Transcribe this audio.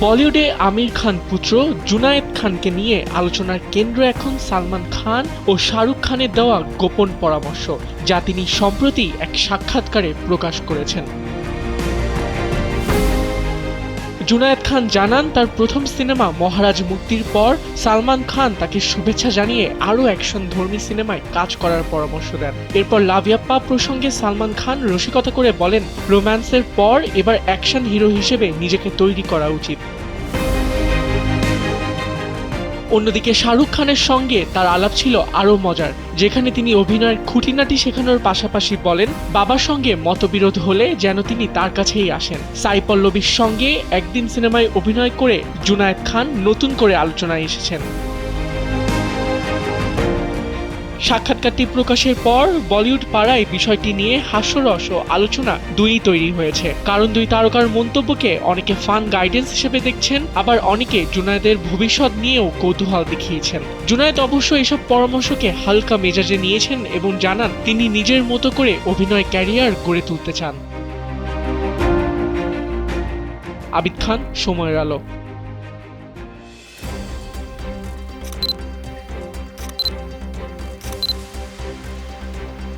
বলিউডে আমির খান পুত্র জুনায়েদ খানকে নিয়ে আলোচনার কেন্দ্র এখন সালমান খান ও শাহরুখ খানের দেওয়া গোপন পরামর্শ, যা তিনি সম্প্রতি এক সাক্ষাৎকারে প্রকাশ করেছেন। জুনায়েদ খান জানান, তার প্রথম সিনেমা মহারাজ মুক্তির পর সালমান খান তাকে শুভেচ্ছা জানিয়ে আরও অ্যাকশনধর্মী সিনেমায় কাজ করার পরামর্শ দেন। এরপর লাভ ইয়াপ্পা প্রসঙ্গে সালমান খান রসিকতা করে বলেন, রোম্যান্সের পর এবার অ্যাকশন হিরো হিসেবে নিজেকে তৈরি করা উচিত। অন্যদিকে শাহরুখ খানের সঙ্গে তার আলাপ ছিল আরও মজার, যেখানে তিনি অভিনয়ের খুঁটিনাটি শেখানোর পাশাপাশি বলেন, বাবার সঙ্গে মতবিরোধ হলে যেন তিনি তার কাছেই আসেন। সাই পল্লবীর সঙ্গে একদিন সিনেমায় অভিনয় করে জুনায়েদ খান নতুন করে আলোচনায় এসেছেন। সাক্ষাৎকারটি প্রকাশের পর বলিউড পাড়ায় বিষয়টি নিয়ে হাস্যরস ও আলোচনা দুইই তৈরি হয়েছে। কারণ দুই তারকার মন্তব্যকে অনেকে ফান গাইডেন্স হিসেবে দেখছেন, আবার অনেকে জুনায়েদের ভবিষ্যৎ নিয়েও কৌতূহল দেখিয়েছেন। জুনায়েদ অবশ্য এসব পরামর্শকে হালকা মেজাজে নিয়েছেন এবং জানান, তিনি নিজের মতো করে অভিনয় ক্যারিয়ার গড়ে তুলতে চান। আবিদ খান, সময়ের আলো।